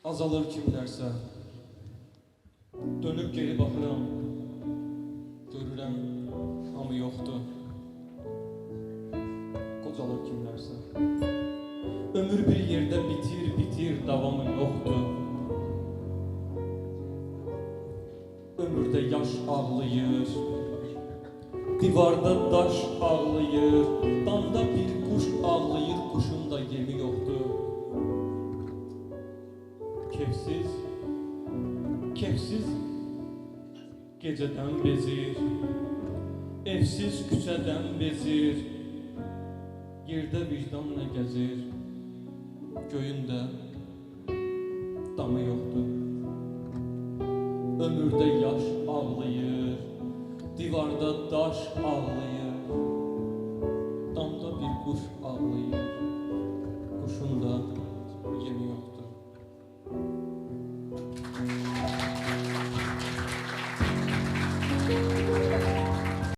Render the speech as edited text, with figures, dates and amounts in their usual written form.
Azalır kimlərsə, dönüb geri baxıram, görürəm, hamı yoxdur. Qocalır kimlərsə, ömür bir yerdə bitir, davamı yoxdur. Ömürdə yaş ağlayır, divarda daş ağlayır, damda bir quş ağlayır, quşun da yemi yoxdur. Kefsiz gecədən bezir, evsiz küçədən bezir, yerdə vicdan nə gəzir, göyündə damı yoxdur. Ömürdə yaş ağlayır, divarda daş ağlayır, damda bir quş ağlayır, quşun da